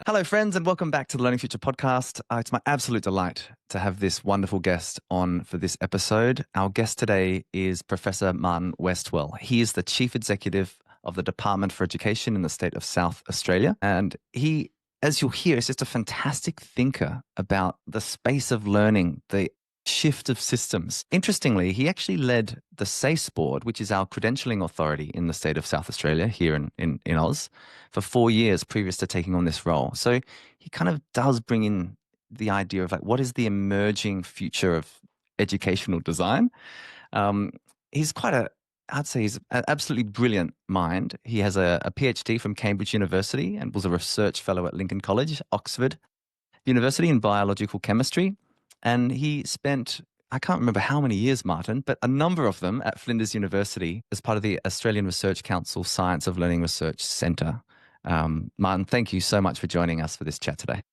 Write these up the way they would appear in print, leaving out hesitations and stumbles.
Hello, friends, and welcome back to the Learning Future podcast. It's my absolute delight to have this wonderful guest on for this episode. Our guest today is Professor Martin Westwell. He is the Chief Executive of the Department for Education in the state of South Australia. And he, as you'll hear, is just a fantastic thinker about the space of learning, the shift of systems. Interestingly, he actually led the SACE board, which is our credentialing authority in the state of South Australia here in Oz, for 4 years previous to taking on this role. So he kind of does bring in the idea of like, what is the emerging future of educational design? He's I'd say he's an absolutely brilliant mind. He has a PhD from Cambridge University and was a research fellow at Lincoln College, Oxford University in biological chemistry. And he spent, I can't remember how many years, Martin, but a number of them at Flinders University as part of the Australian Research Council Science of Learning Research Centre. Martin, thank you so much for joining us for this chat today.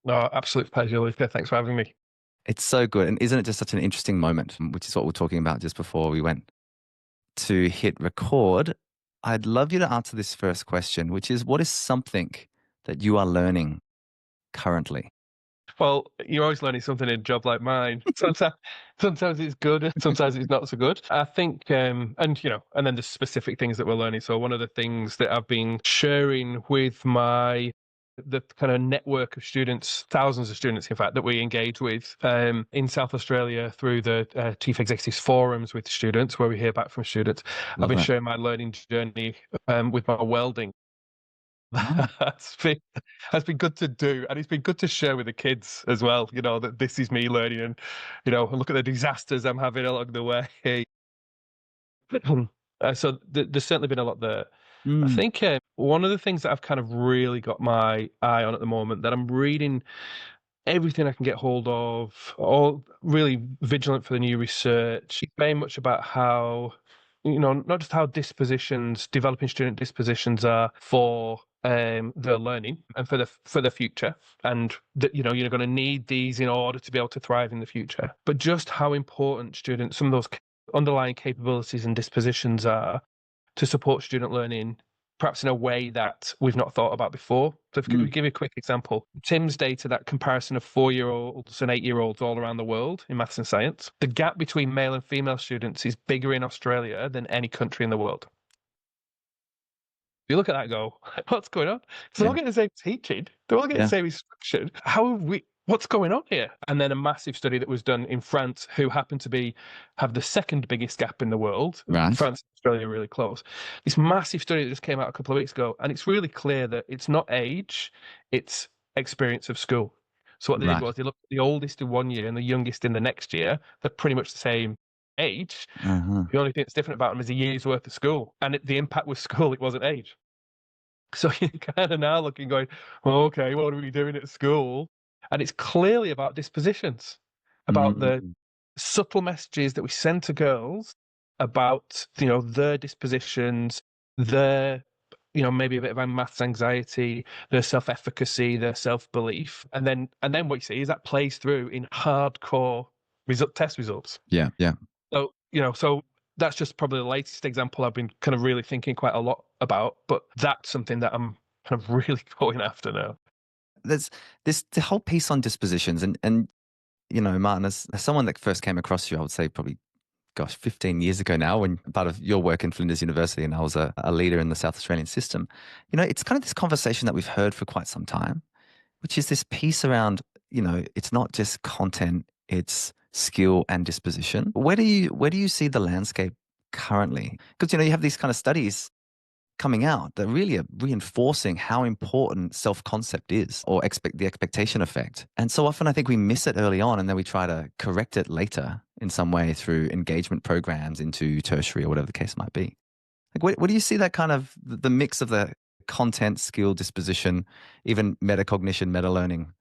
No, absolute pleasure, Louka. Thanks for having me. It's so good. And isn't it just such an interesting moment, which is what we're talking about just before we went to hit record? I'd love you to answer this first question, which is, what is something that you are learning currently? Well, you're always learning something in a job like mine. Sometimes it's good, sometimes it's not so good. I think, and then the specific things that we're learning. So one of the things that I've been sharing with the kind of network of students, thousands of students, in fact, that we engage with in South Australia through the Chief Executives Forums with students, where we hear back from students. I've been sharing my learning journey with my welding. That's been good to do, and it's been good to share with the kids as well. That this is me learning, and look at the disasters I'm having along the way. So there's certainly been a lot there. I think one of the things that I've kind of really got my eye on at the moment, that I'm reading everything I can get hold of, all really vigilant for the new research, very much about how, not just how developing student dispositions are for their learning and for the future, and that you're going to need these in order to be able to thrive in the future, but just how important some of those underlying capabilities and dispositions are to support student learning, perhaps in a way that we've not thought about before. So if we give you a quick example, Tim's data, that comparison of 4-year-olds and 8-year-olds all around the world in maths and science, the gap between male and female students is bigger in Australia than any country in the world. You look at that and go, what's going on? They're all getting the same teaching. They're all getting the same instruction. What's going on here? And then a massive study that was done in France, who happened to have the second biggest gap in the world. Right. France and Australia are really close. This massive study that just came out a couple of weeks ago, and it's really clear that it's not age, it's experience of school. So what they did was they looked at the oldest in 1 year and the youngest in the next year. They're pretty much the same age. The only thing that's different about them is a year's worth of school, and the impact was school, it wasn't age. So you're kind of now looking, going, well, okay, what are we doing at school? And it's clearly about dispositions, about the subtle messages that we send to girls about, their dispositions, their, maybe a bit of maths anxiety, their self-efficacy, their self-belief. And then what you see is that plays through in hardcore test results. Yeah. So, so that's just probably the latest example I've been kind of really thinking quite a lot about, but that's something that I'm kind of really going after now. There's the whole piece on dispositions, and Martin, as someone that first came across you, I would say probably, 15 years ago now, when part of your work in Flinders University, and I was a leader in the South Australian system. It's kind of this conversation that we've heard for quite some time, which is this piece around, it's not just content, it's skill and disposition. Where do you see the landscape currently? Because you have these kind of studies coming out that really are reinforcing how important self-concept is, or the expectation effect. And so often I think we miss it early on, and then we try to correct it later in some way through engagement programs into tertiary or whatever the case might be. Like, what do you see that kind of the mix of the content, skill, disposition, even metacognition, meta-learning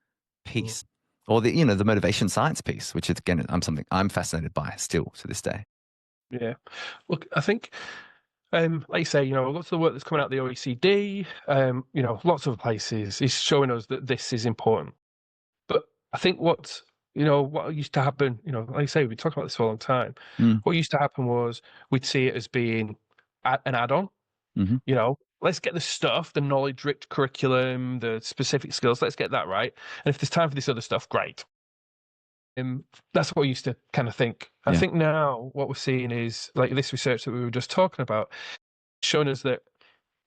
piece, or the the motivation science piece, which is, again, something I'm fascinated by still to this day. Yeah, look, I think, like you say, lots of the work that's coming out of the OECD, lots of places is showing us that this is important. But I think what used to happen, like you say, we talked about this for a long time. What used to happen was we'd see it as being an add-on. let's get the stuff, the knowledge-rich curriculum, the specific skills, let's get that right. And if there's time for this other stuff, great. That's what we used to kind of think. I think now what we're seeing is, like this research that we were just talking about, showing us that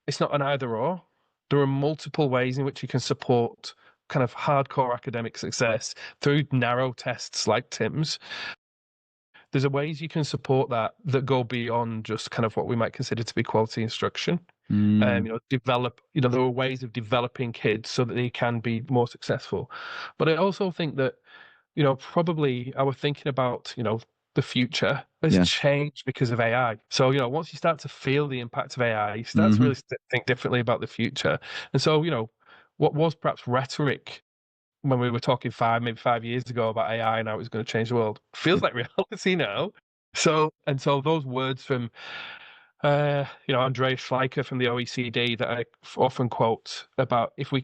it's not an either or. There are multiple ways in which you can support kind of hardcore academic success through narrow tests like TIMSS. There's ways you can support that go beyond just kind of what we might consider to be quality instruction. Develop, there are ways of developing kids so that they can be more successful. But I also think that, probably our thinking about, the future has changed because of AI. So, once you start to feel the impact of AI, you start to really think differently about the future. And so, what was perhaps rhetoric when we were talking maybe 5 years ago about AI and how it was going to change the world, feels like reality now. So those words from Andreas Schleicher from the OECD that I often quote about if we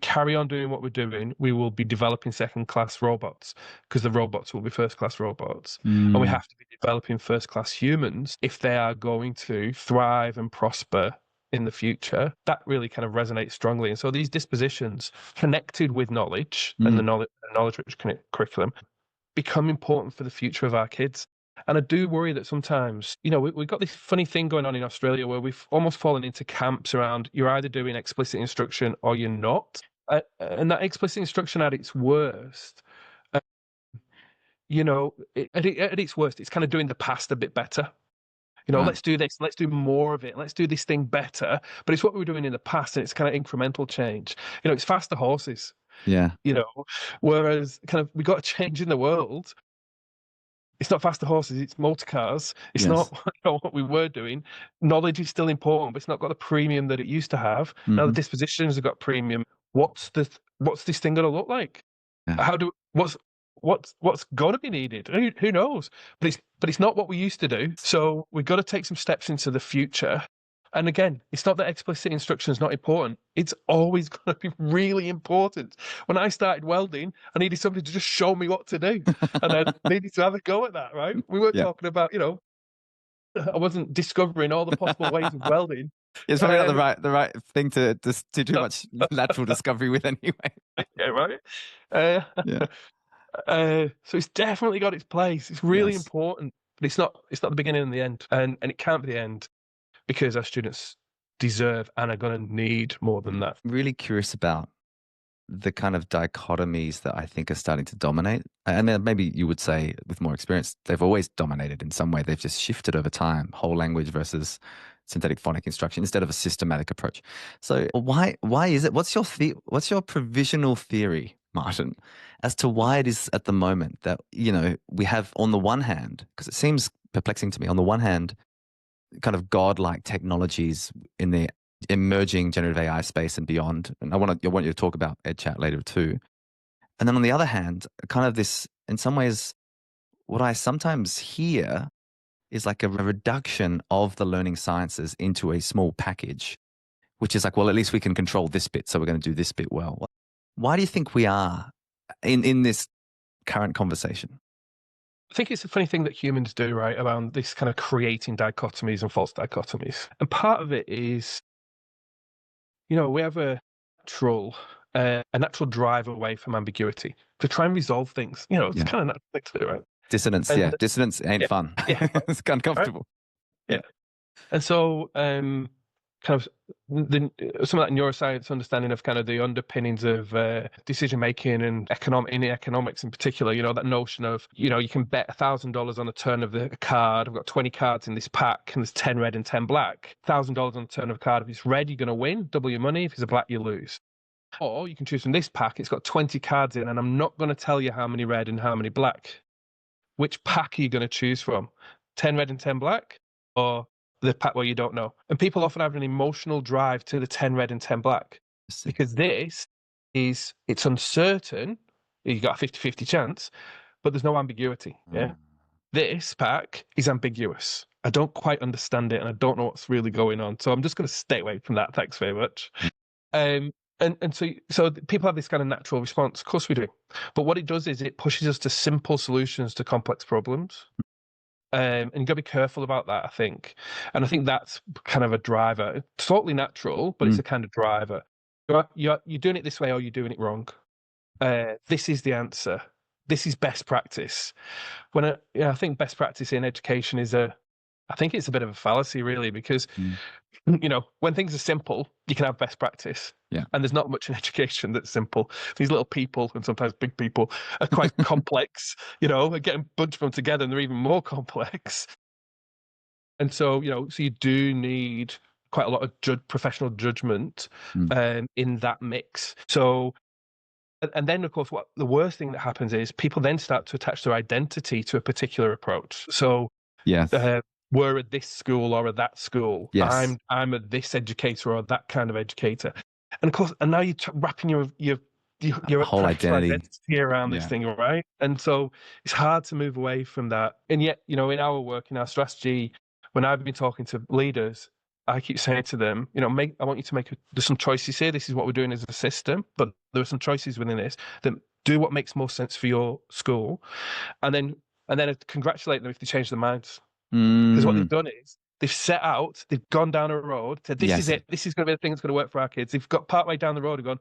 carry on doing what we're doing, we will be developing second-class robots because the robots will be first-class robots. And we have to be developing first-class humans if they are going to thrive and prosper in the future. That really kind of resonates strongly. And so these dispositions connected with knowledge and the knowledge-rich curriculum become important for the future of our kids. And I do worry that sometimes, we've got this funny thing going on in Australia where we've almost fallen into camps around you're either doing explicit instruction or you're not. And that explicit instruction at its worst, at its worst, it's kind of doing the past a bit better. Let's do this, let's do more of it, let's do this thing better. But it's what we were doing in the past, and it's kind of incremental change. It's faster horses. Yeah. Whereas kind of we got a change in the world. It's not faster horses, it's motor cars. It's not what we were doing. Knowledge is still important, but it's not got the premium that it used to have. Now the dispositions have got premium. What's this thing going to look like? Yeah. What's going to be needed? Who knows? But it's not what we used to do. So we've got to take some steps into the future. And again, it's not that explicit instruction is not important. It's always going to be really important. When I started welding, I needed somebody to just show me what to do. And I needed to have a go at that, right? We weren't talking about, I wasn't discovering all the possible ways of welding. It's probably not the right thing to do too much natural discovery with anyway. Yeah, right? So it's definitely got its place. It's really important, but it's not the beginning and the end. And it can't be the end, because our students deserve and are going to need more than that. I'm really curious about the kind of dichotomies that I think are starting to dominate. And then maybe you would say with more experience, they've always dominated in some way. They've just shifted over time, whole language versus synthetic phonic instruction instead of a systematic approach. So why is it? What's your provisional theory, Martin, as to why it is at the moment that, we have on the one hand, because it seems perplexing to me, on the one hand, kind of godlike technologies in the emerging generative AI space and beyond. And I want you to talk about EdChat later too. And then on the other hand, kind of this, in some ways, what I sometimes hear is like a reduction of the learning sciences into a small package, which is like, well, at least we can control this bit, so we're going to do this bit well. Why do you think we are in this current conversation? I think it's a funny thing that humans do, right, around this kind of creating dichotomies and false dichotomies. And part of it is, we have a natural drive away from ambiguity to try and resolve things. It's kind of natural to do, right? Dissonance, dissonance ain't fun. Yeah. It's uncomfortable. Right? Yeah. And so, kind of some of that neuroscience understanding of kind of the underpinnings of decision making and economics in particular, that notion of, you can bet $1,000 on a turn of the card. I've got 20 cards in this pack and there's 10 red and 10 black. $1,000 on a turn of a card. If it's red, you're going to win, double your money. If it's a black, you lose. Or you can choose from this pack. It's got 20 cards in and I'm not going to tell you how many red and how many black. Which pack are you going to choose from? 10 red and 10 black? Or the pack where you don't know? And people often have an emotional drive to the 10 red and 10 black, because it's uncertain. You got a 50-50 chance, but there's no ambiguity. Yeah. This pack is ambiguous. I don't quite understand it and I don't know what's really going on. So I'm just going to stay away from that. Thanks very much. And so people have this kind of natural response. Of course we do. But what it does is it pushes us to simple solutions to complex problems. And you've got to be careful about that, I think. And I think that's kind of a driver. It's totally natural, but it's a kind of driver. You're doing it this way or you're doing it wrong. This is the answer. This is best practice. I think best practice in education I think it's a bit of a fallacy, really, because when things are simple, you can have best practice. Yeah. And there's not much in education that's simple. These little people, and sometimes big people, are quite complex, are getting bunched them together and they're even more complex. And so, so you do need quite a lot of professional judgment in that mix. So, and then, of course, what the worst thing that happens is people then start to attach their identity to a particular approach. So, yes, we're at this school or at that school. yes, I'm a this educator or that kind of educator. And of course, and now you're wrapping your whole professional identity around this thing, right? And so it's hard to move away from that. And yet, in our work, in our strategy, when I've been talking to leaders, I keep saying to them, I want you to there's some choices here. This is what we're doing as a system, but there are some choices within this that do what makes more sense for your school. And then I congratulate them if they change their minds. Because what they've done is they've gone down a road, said, this is it. This is going to be the thing that's going to work for our kids. They've got partway down the road and gone,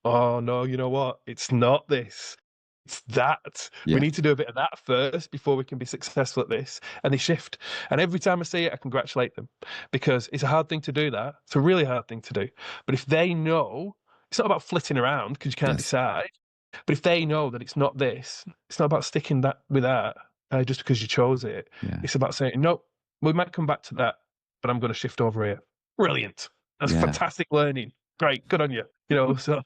oh, no, you know what? It's not this. It's that. Yeah. We need to do a bit of that first before we can be successful at this. And they shift. And every time I see it, I congratulate them because it's a hard thing to do that. It's a really hard thing to do. But if they know, it's not about flitting around because you can't decide. But if they know that it's not this, it's not about sticking with that just because you chose it. Yeah. It's about saying, no, we might come back to that, but I'm going to shift over here. Brilliant. That's fantastic learning. Great. Good on you. So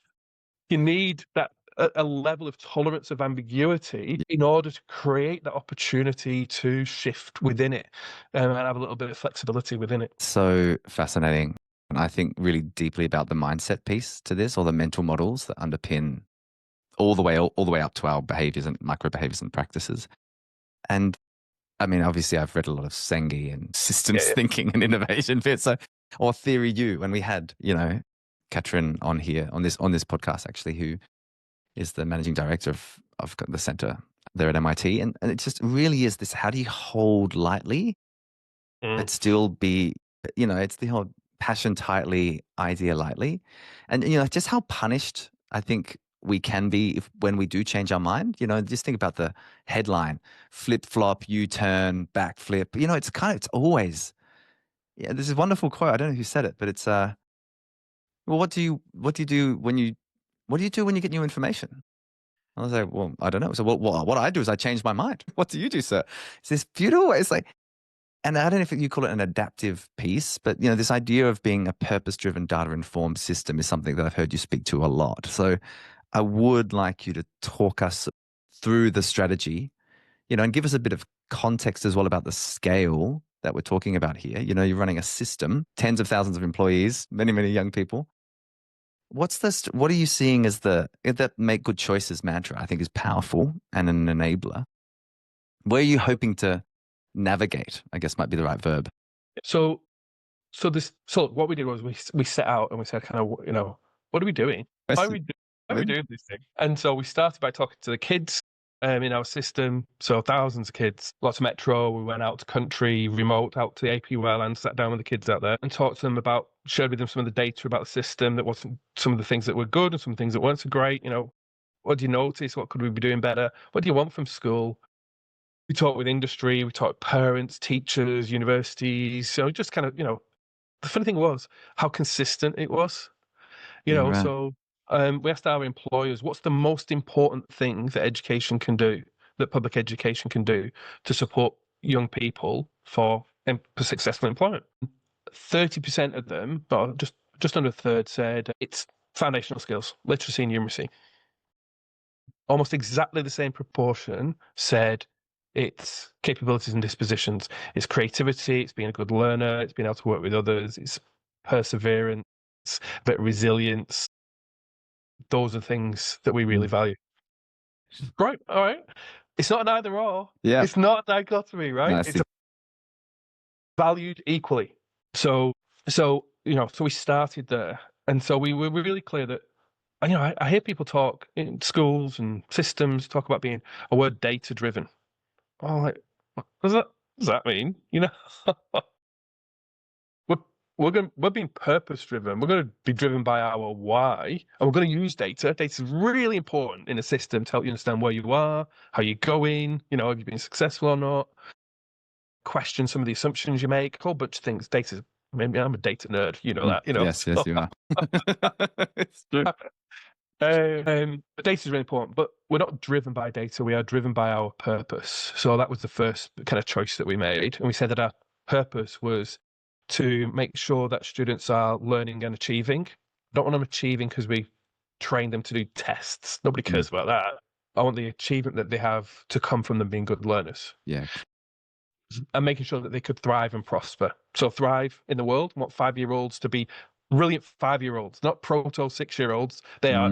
you need that a level of tolerance of ambiguity in order to create that opportunity to shift within it and have a little bit of flexibility within it. So fascinating. And I think really deeply about the mindset piece to this, or the mental models that underpin all the way up to our behaviors and micro behaviors and practices. And I mean, obviously I've read a lot of Sengi and systems thinking and innovation bits. Or Theory U, when we had, Katrin on here on this podcast, actually, who is the managing director of the center there at MIT. And it just really is this, how do you hold lightly, but still be, it's the whole passion tightly, idea lightly. And, just how punished I think we can be when we do change our mind. Just think about the headline: flip-flop, U-turn, backflip. It's always, there's a wonderful quote. I don't know who said it, but it's, well, what do you do when you get new information? I was like, well, I don't know. So what I do is I change my mind. What do you do, sir? It's this beautiful, it's like, and I don't know if you call it an adaptive piece, but this idea of being a purpose-driven, data-informed system is something that I've heard you speak to a lot. So I would like you to talk us through the strategy, and give us a bit of context as well about the scale that we're talking about here. You're running a system, tens of thousands of employees, many, many young people. What are you seeing as that make good choices mantra? I think is powerful and an enabler. Where are you hoping to navigate, I guess might be the right verb. So what we did was we set out and we said kind of, what are we doing? Why are we doing this thing? And so we started by talking to the kids in our system. So thousands of kids, lots of metro. We went out to country, remote, out to the AP well, and sat down with the kids out there and talked to them shared with them some of the data about the system that wasn't, some of the things that were good and some things that weren't so great. What do you notice? What could we be doing better? What do you want from school? We talked with industry, we talked with parents, teachers, universities. So just kind of, the funny thing was how consistent it was. Right. So we asked our employers, what's the most important thing that education can do, that public education can do to support young people for successful employment? 30% of them, but just under a third, said it's foundational skills, literacy and numeracy. Almost exactly the same proportion said it's capabilities and dispositions. It's creativity, it's being a good learner, it's being able to work with others, it's perseverance, a bit of resilience. Those are things that we really value. Right, all right. It's not an either or. Yeah. It's not a dichotomy, right? Nice. It's valued equally. So we started there. And so we were really clear that, I hear people talk in schools and systems talk about being a word data driven. Oh, like, what does does that mean? we're we're being purpose driven. We're going to be driven by our why, and we're going to use data. Data is really important in a system to help you understand where you are, how you're going. Have you been successful or not? Question some of the assumptions you make. A whole bunch of things. Data. Maybe I'm a data nerd. You know that. Yes, yes, you are. It's true. But data is really important, but we're not driven by data. We are driven by our purpose. So that was the first kind of choice that we made. And we said that our purpose was to make sure that students are learning and achieving. I don't want them achieving because we train them to do tests. Nobody cares about that. I want the achievement that they have to come from them being good learners. Yeah. And making sure that they could thrive and prosper. So thrive in the world. I want 5-year-olds to be brilliant 5-year-olds, not proto 6-year-olds. They are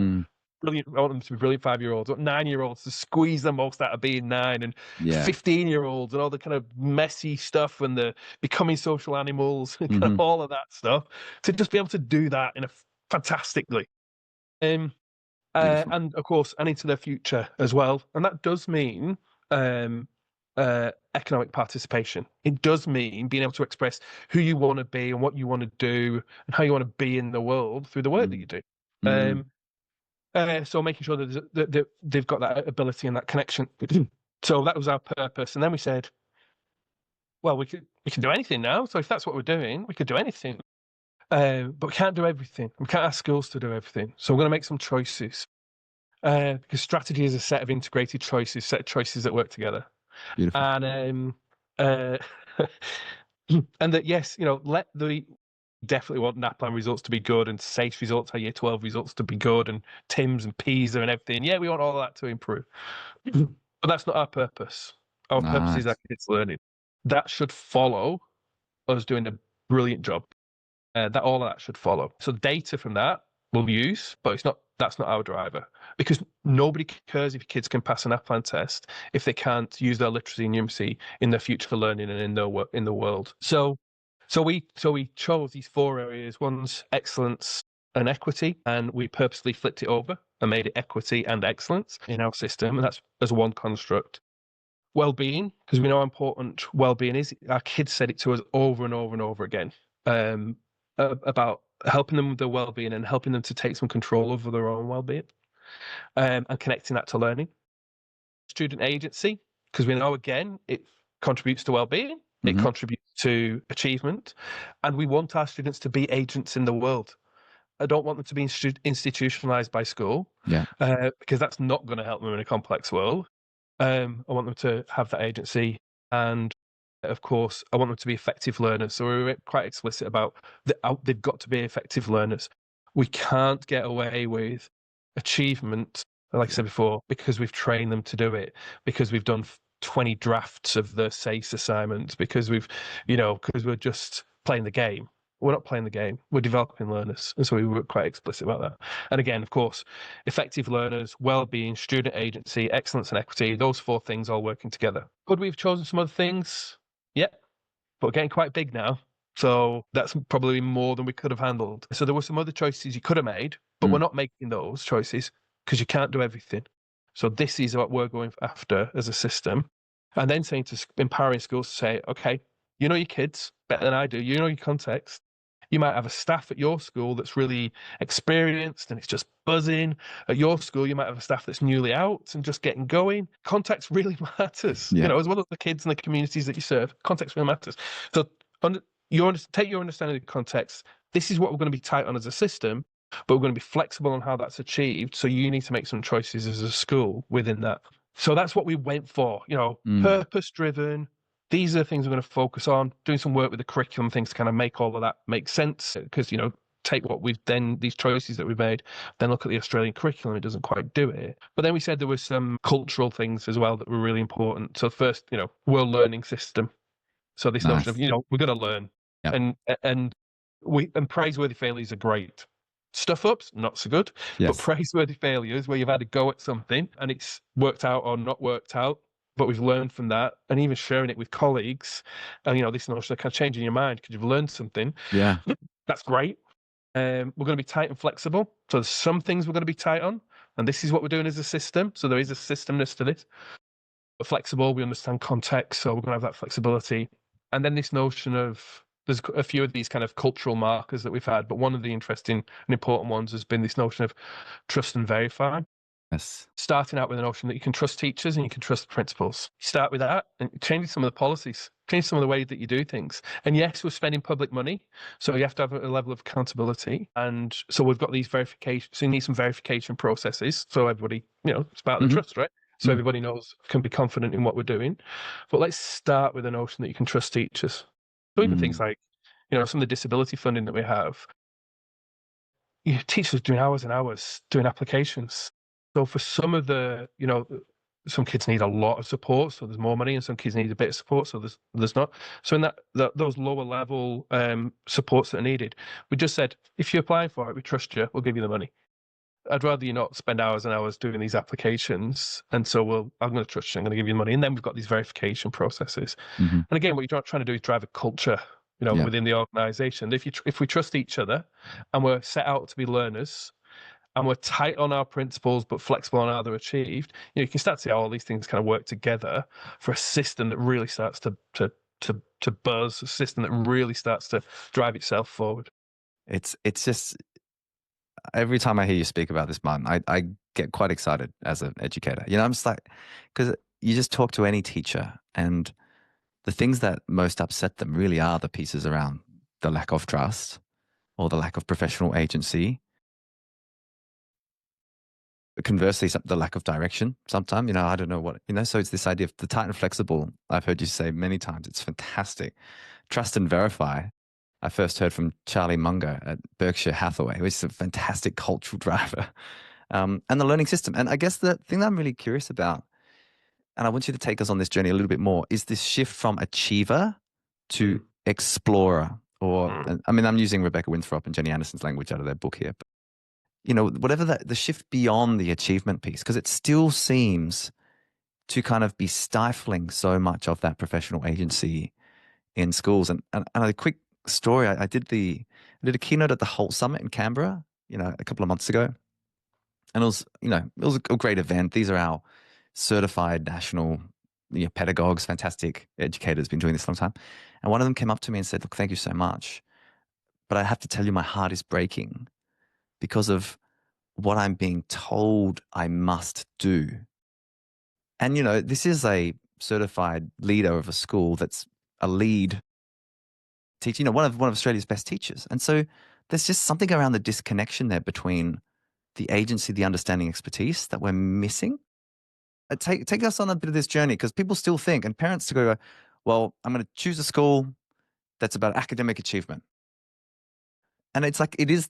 brilliant. I want them to be brilliant 5-year-olds. I want 9-year-olds to squeeze the most out of being 9, and 15-year-olds and all the kind of messy stuff and the becoming social animals and kind of all of that stuff, to just be able to do that in a fantastically. And of course, and into the future as well. And that does mean economic participation. It does mean being able to express who you want to be and what you want to do and how you want to be in the world through the work that you do. So making sure that they've got that ability and that connection. So that was our purpose. And then we said, well, we can do anything now. So if that's what we're doing, we could do anything. But we can't do everything. We can't ask schools to do everything. So we're going to make some choices. Because strategy is a set of integrated choices, set of choices that work together. Beautiful. And and that, yes, definitely want NAPLAN results to be good and SACE results, our year 12 results to be good, and TIMS and PISA and everything. Yeah, we want all of that to improve. But that's not our purpose. Our purpose is our kids learning. That should follow us doing a brilliant job. That all of that should follow. So data from that we'll use, but that's not our driver, because nobody cares if your kids can pass an NAPLAN test if they can't use their literacy and numeracy in their future learning and in the world. So we chose these 4 areas. One's excellence and equity, and we purposely flipped it over and made it equity and excellence in our system, and that's as one construct. Well-being, because we know how important well-being is. Our kids said it to us over and over and over again, about helping them with their well-being and helping them to take some control over their own well-being, and connecting that to learning. Student agency, because we know, again, it contributes to well-being, it contributes to achievement, and we want our students to be agents in the world. I don't want them to be institutionalized by school, because that's not going to help them in a complex world. I want them to have that agency, and of course, I want them to be effective learners. So we were quite explicit about they've got to be effective learners. We can't get away with achievement, like I said before, because we've trained them to do it, because we've done 20 drafts of the SACE assignments, because because we're just playing the game. We're not playing the game. We're developing learners. And so we were quite explicit about that. And again, of course, effective learners, well-being, student agency, excellence and equity, those 4 things all working together. Could we have chosen some other things? Yeah, but we're getting quite big now. So that's probably more than we could have handled. So there were some other choices you could have made, but we're not making those choices because you can't do everything. So this is what we're going after as a system. And then empowering schools to say, okay, you know your kids better than I do. You know your context. You might have a staff at your school that's really experienced and it's just buzzing. At your school, you might have a staff that's newly out and just getting going. Context really matters, as well as the kids and the communities that you serve. Context really matters. So take your understanding of the context. This is what we're going to be tight on as a system, but we're going to be flexible on how that's achieved. So you need to make some choices as a school within that. So that's what we went for, purpose-driven. These are the things we're going to focus on, doing some work with the curriculum, things to kind of make all of that make sense. Because, take what these choices that we've made, then look at the Australian curriculum, it doesn't quite do it. But then we said there were some cultural things as well that were really important. So first, world learning system. So this notion of, we're going to learn. Yep. And praiseworthy failures are great. Stuff ups, not so good. Yes. But praiseworthy failures where you've had a go at something and it's worked out or not worked out, but we've learned from that, and even sharing it with colleagues, and this notion of kind of changing your mind because you've learned something. Yeah, that's great. We're going to be tight and flexible. So there's some things we're going to be tight on, and this is what we're doing as a system. So there is a systemness to this. flexible. We understand context, so we're going to have that flexibility. And then this notion of, there's a few of these kind of cultural markers that we've had, but one of the interesting and important ones has been this notion of trust and verify. Yes. Starting out with the notion that you can trust teachers and you can trust principals. You start with that and change some of the policies, change some of the ways that you do things. And yes, we're spending public money, so you have to have a level of accountability. And so we've got these verifications. So you need some verification processes. So everybody, it's about the trust, right? So everybody knows, can be confident in what we're doing. But let's start with the notion that you can trust teachers. So even things like, some of the disability funding that we have, teachers doing hours and hours doing applications. So for some of the, some kids need a lot of support, so there's more money, and some kids need a bit of support, so there's not. So in those lower level supports that are needed, we just said, if you're applying for it, we trust you, we'll give you the money. I'd rather you not spend hours and hours doing these applications, and so I'm going to trust you, I'm going to give you the money. And then we've got these verification processes. And again, what you're trying to do is drive a culture, within the organization. If we trust each other and we're set out to be learners, and we're tight on our principles but flexible on how they're achieved, you can start to see how all these things kind of work together for a system that really starts to buzz, a system that really starts to drive itself forward. It's just, every time I hear you speak about this, Martin, I get quite excited as an educator. I'm just like, because you just talk to any teacher, and the things that most upset them really are the pieces around the lack of trust or the lack of professional agency. Conversely, the lack of direction sometimes, I don't know what, so it's this idea of the tight and flexible. I've heard you say many times, it's fantastic. Trust and verify. I first heard from Charlie Munger at Berkshire Hathaway, which is a fantastic cultural driver, and the learning system. And I guess the thing that I'm really curious about, and I want you to take us on this journey a little bit more, is this shift from achiever to explorer. Or, I mean, I'm using Rebecca Winthrop and Jenny Anderson's language out of their book here. But, whatever the shift beyond the achievement piece, because it still seems to kind of be stifling so much of that professional agency in schools. And a quick story, I did a keynote at the Holt Summit in Canberra, a couple of months ago. And it was a great event. These are our certified national pedagogues, fantastic educators, been doing this a long time. And one of them came up to me and said, "Look, thank you so much, but I have to tell you, my heart is breaking because of what I'm being told I must do." And, this is a certified leader of a school that's a lead teacher, one of Australia's best teachers. And so there's just something around the disconnection there between the agency, the understanding, expertise that we're missing. Take us on a bit of this journey, because people still think, and parents to go, well, I'm going to choose a school that's about academic achievement. And it's like, it's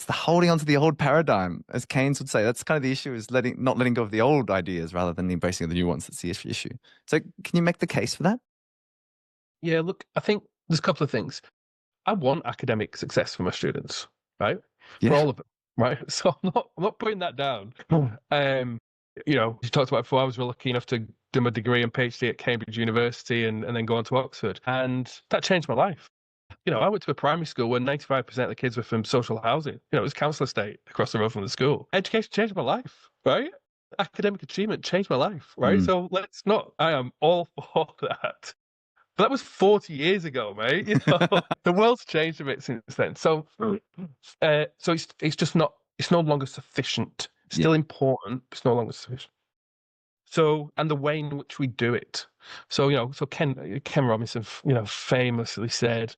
the holding onto the old paradigm, as Keynes would say. That's kind of the issue, is not letting go of the old ideas rather than the embracing of the new ones. That's the issue. So can you make the case for that? Yeah, look, I think there's a couple of things. I want academic success for my students, right? Yeah. For all of them, right? So I'm not putting that down. You talked about before, I was lucky enough to do my degree and PhD at Cambridge University and then go on to Oxford. And that changed my life. I went to a primary school where 95% of the kids were from social housing. It was council estate across the road from the school. Education changed my life, right? Academic achievement changed my life, right? So I am all for that. But that was 40 years ago, mate. The world's changed a bit since then. So it's just not. It's no longer sufficient. Still important, but it's no longer sufficient. So, and the way in which we do it. So Ken Robinson, famously said,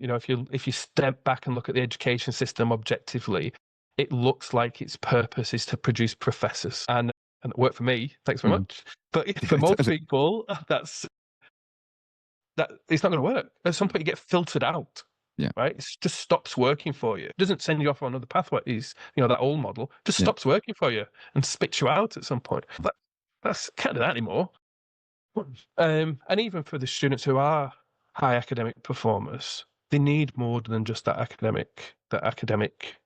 if you step back and look at the education system objectively, it looks like its purpose is to produce professors, and it worked for me. Thanks very much. But for most people, that it's not going to work. At some point, you get filtered out. Yeah. Right. It just stops working for you. It doesn't send you off on another pathway. That old model just stops working for you and spits you out at some point. That's can't do that anymore. And even for the students who are high academic performers, they need more than just that academic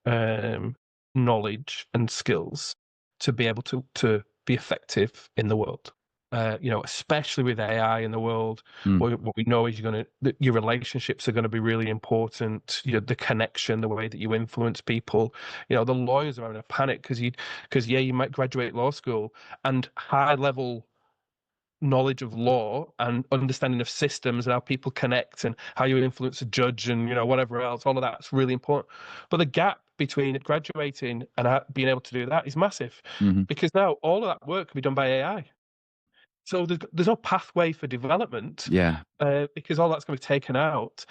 knowledge and skills to be able to be effective in the world. Especially with AI in the world, what we know is your relationships are going to be really important. The connection, the way that you influence people. The lawyers are having a panic because you might graduate law school and high level knowledge of law and understanding of systems and how people connect and how you influence a judge and whatever else, all of that's really important. But the gap between graduating and being able to do that is massive, because now all of that work can be done by AI. So there's no pathway for development, because all that's going to be taken out.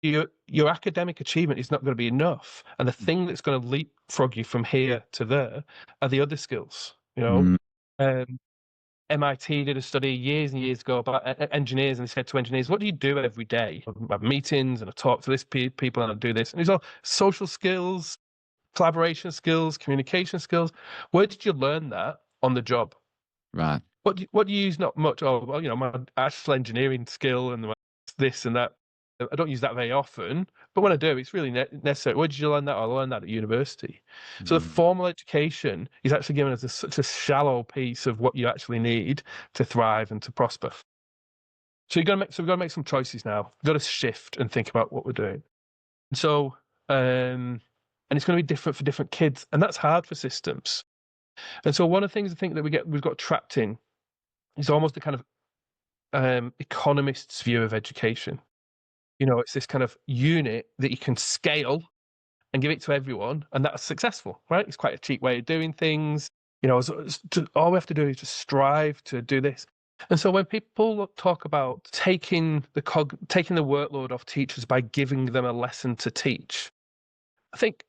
Your academic achievement is not going to be enough, and the thing that's going to leapfrog you from here to there are the other skills. MIT did a study years and years ago about engineers, and they said to engineers, "What do you do every day?" I have meetings and I talk to this people and I do this, and it's all social skills, collaboration skills, communication skills. Where did you learn that on the job? Right. What do you use? Not much. Oh, well, my actual engineering skill and this and that. I don't use that very often, but when I do, it's really necessary. Where did you learn that? I learned that at university. So the formal education is actually giving us such a shallow piece of what you actually need to thrive and to prosper. So we've got to make some choices now. We've got to shift and think about what we're doing. And so, and it's going to be different for different kids, and that's hard for systems. And so one of the things I think that we've got trapped in is almost a kind of economist's view of education. It's this kind of unit that you can scale and give it to everyone, and that's successful, right? It's quite a cheap way of doing things. All we have to do is just strive to do this. And so when people talk about taking the workload off teachers by giving them a lesson to teach, I think,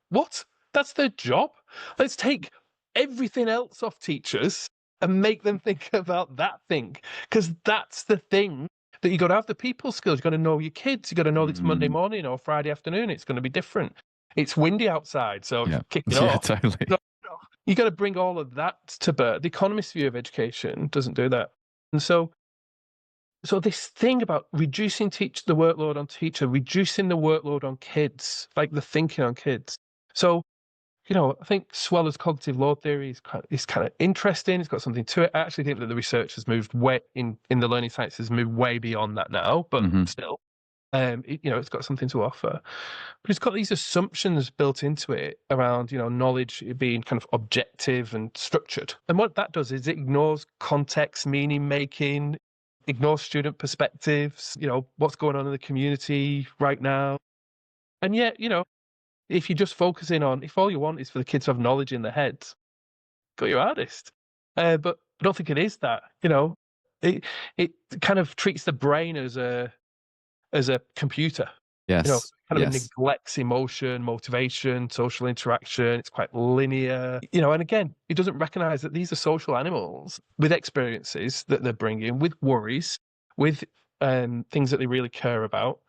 what? That's their job? Let's take everything else off teachers and make them think about that thing, because that's the thing that you got to have the people skills. You got to know your kids. You got to know it's Monday morning or Friday afternoon. It's going to be different. It's windy outside, so kick it off. Totally. You got to bring all of that to bear. The economist's view of education doesn't do that, and so this thing about reducing the workload on teacher, reducing the workload on kids, like the thinking on kids. So, I think Sweller's cognitive load theory is kind of interesting. It's got something to it. I actually think that the research has moved way in the learning sciences, moved way beyond that now, but still, it's got something to offer. But it's got these assumptions built into it around, knowledge being kind of objective and structured. And what that does is it ignores context, meaning making, ignores student perspectives, what's going on in the community right now. And yet, if you're just focusing on, if all you want is for the kids to have knowledge in their heads, go your hardest. But I don't think it is that. It kind of treats the brain as a computer. Yes. Kind of neglects emotion, motivation, social interaction. It's quite linear. And again, it doesn't recognize that these are social animals with experiences that they're bringing, with worries, with things that they really care about.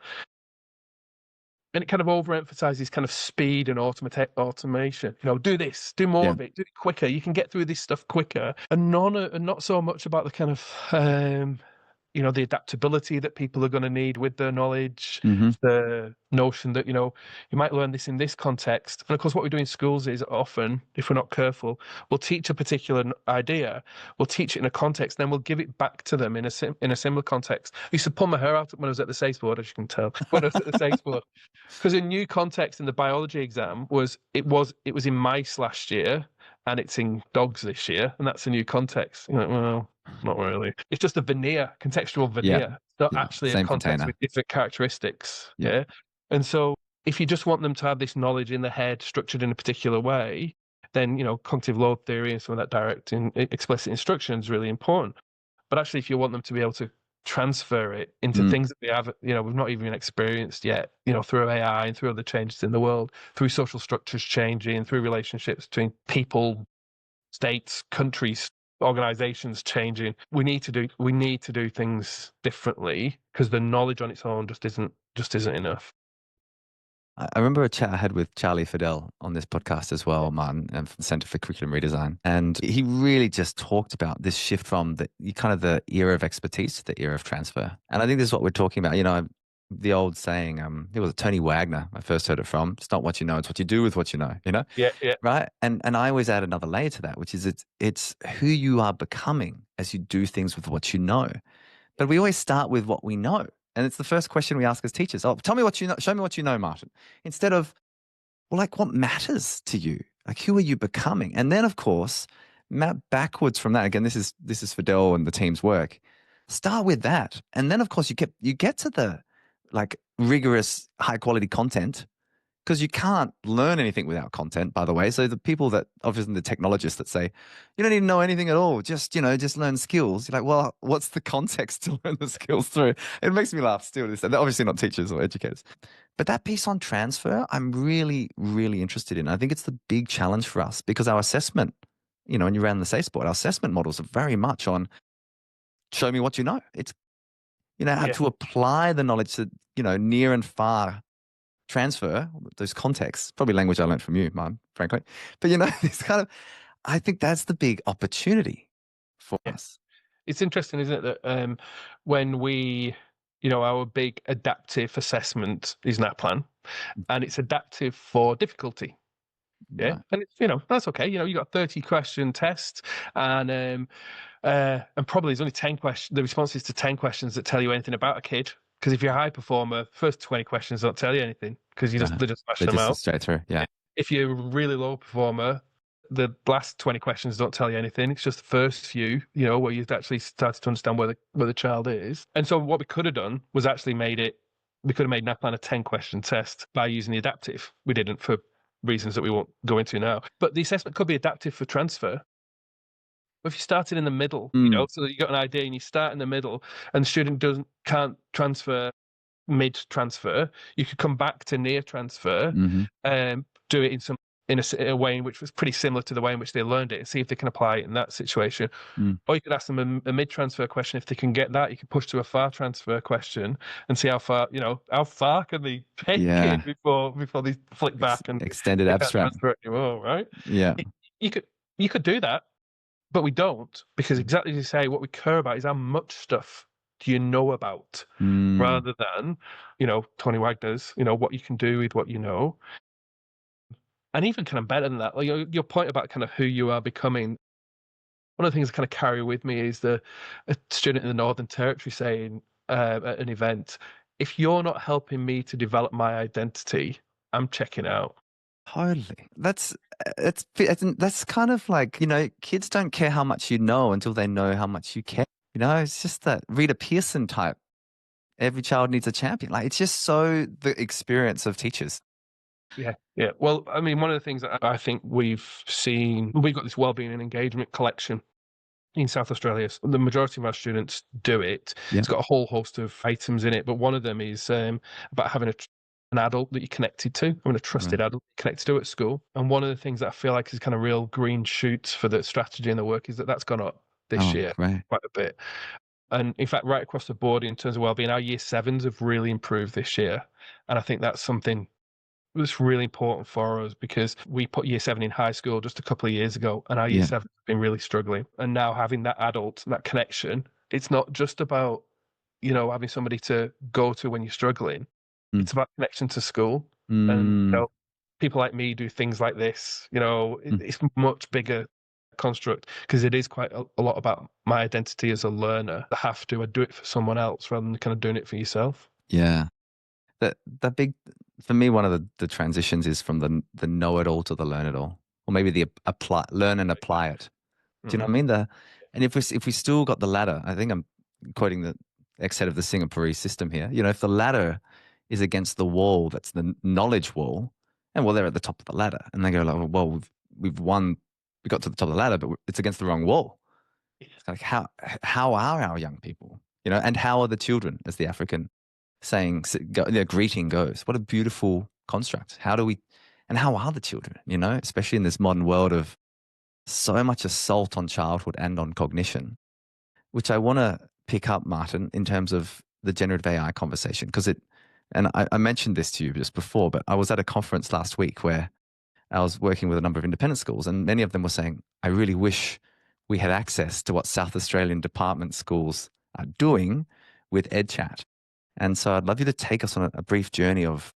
And it kind of overemphasizes kind of speed and automation. Do this, do more of it, do it quicker. You can get through this stuff quicker, and not so much about the kind of the adaptability that people are going to need with their knowledge, the notion that, you might learn this in this context. And of course, what we do in schools is often, if we're not careful, we'll teach a particular idea, we'll teach it in a context, then we'll give it back to them in a similar context. I used to pull my hair out when I was at the SACE board, as you can tell, when I was at the SACE board. Because a new context in the biology exam was in mice last year, and it's in dogs this year, and that's a new context. Well, not really. It's just a veneer, contextual veneer. It's not actually a context with different characteristics. Yeah. And so if you just want them to have this knowledge in the head structured in a particular way, then, cognitive load theory and some of that direct and explicit instruction is really important. But actually, if you want them to be able to transfer it into things that we have, we've not even experienced yet, through AI and through other changes in the world, through social structures changing, through relationships between people, states, countries, organizations changing. We need to do things differently, because the knowledge on its own just isn't enough. I remember a chat I had with Charlie Fidel on this podcast as well, Martin, from the Center for Curriculum Redesign. And he really just talked about this shift from the era of expertise to the era of transfer. And I think this is what we're talking about. The old saying, it was Tony Wagner, I first heard it from. It's not what you know, it's what you do with what you know, Yeah. Right? And I always add another layer to that, which is it's who you are becoming as you do things with what you know. But we always start with what we know. And it's the first question we ask as teachers. Oh, tell me what you know. Show me what you know, Martin. Instead of, what matters to you? Who are you becoming? And then, of course, map backwards from that. Again, this is Fidel and the team's work. Start with that, and then of course you get to the like rigorous high quality content, because you can't learn anything without content, by the way. So the people that, obviously the technologists that say, you don't need to know anything at all, just learn skills. You're like, well, what's the context to learn the skills through? It makes me laugh still. They're obviously not teachers or educators. But that piece on transfer, I'm really, really interested in. I think it's the big challenge for us because our assessment, when you ran the SACE board, our assessment models are very much on show me what you know. It's, how Yeah, to apply the knowledge to, near and far transfer those contexts, probably language I learned from you, Mum, frankly. But it's kind of, I think that's the big opportunity for yeah. us. It's interesting, isn't it, that when we, our big adaptive assessment is NAPLAN, and it's adaptive for difficulty. Yeah, Right. and it's that's okay. You got a 30-question test, and probably there's only 10 questions. The responses to 10 questions that tell you anything about a kid. Because if you're a high performer, first 20 questions don't tell you anything because Right. they just smash They're them just out. straight through. Yeah. If you're a really low performer, the last 20 questions don't tell you anything. It's just the first few, where you've actually started to understand where the child is. And so what we could have done was actually we could have made NAPLAN a 10-question test by using the adaptive. We didn't, for reasons that we won't go into now. But the assessment could be adaptive for transfer. But if you started in the middle, Mm. so that you got an idea and you start in the middle and the student can't transfer mid transfer, you could come back to near transfer Mm-hmm. and do it in a way in which was pretty similar to the way in which they learned it and see if they can apply it in that situation. Mm. Or you could ask them a mid transfer question. If they can get that, you can push to a far transfer question and see how far can they take Yeah. it before they flick back and Extended they can't abstract. transfer it anymore, right? Yeah. You could do that, but we don't, because exactly as you say, what we care about is how much stuff do you know about, Mm. rather than, Tony Wagner's, what you can do with what you know. And even kind of better than that, like your point about kind of who you are becoming. One of the things I kind of carry with me is a student in the Northern Territory saying at an event, if you're not helping me to develop my identity, I'm checking out. Totally. That's kind of like, kids don't care how much you know until they know how much you care. It's just that Rita Pearson type. Every child needs a champion. Like, it's just so the experience of teachers. Yeah, yeah. Well, I mean, one of the things that I think we've got this wellbeing and engagement collection in South Australia. The majority of our students do it. Yeah. It's got a whole host of items in it, but one of them is about having an adult that you're connected to, having a trusted Right. adult connected to at school. And one of the things that I feel like is kind of real green shoots for the strategy and the work is that's gone up this Oh, year great. quite a bit. And in fact, right across the board in terms of wellbeing, our year sevens have really improved this year. And I think that's something was really important for us, because we put year seven in high school just a couple of years ago, and our year Yeah. seven has been really struggling. And now having that adult, that connection, it's not just about, having somebody to go to when you're struggling. Mm. It's about connection to school. And, Mm. people like me do things like this, Mm. it's much bigger construct, because it is quite a lot about my identity as a learner. I have to do it for someone else rather than kind of doing it for yourself. Yeah. That big, for me, one of the transitions is from the know it all to the learn it all, or maybe the learn and apply it. Do you know Hmm. what I mean? And if we still got the latter, I think I'm quoting the ex-head of the Singaporean system here. If the ladder is against the wall, that's the knowledge wall, and well, they're at the top of the ladder, and they go like, well, we've won, we got to the top of the ladder, but it's against the wrong wall. It's like, how are our young people? And how are the children, as the African saying, greeting goes? What a beautiful construct. And how are the children? Especially in this modern world of so much assault on childhood and on cognition, which I want to pick up, Martin, in terms of the generative AI conversation, because and I mentioned this to you just before, but I was at a conference last week where I was working with a number of independent schools, and many of them were saying, I really wish we had access to what South Australian department schools are doing with EdChat. And so I'd love you to take us on a brief journey of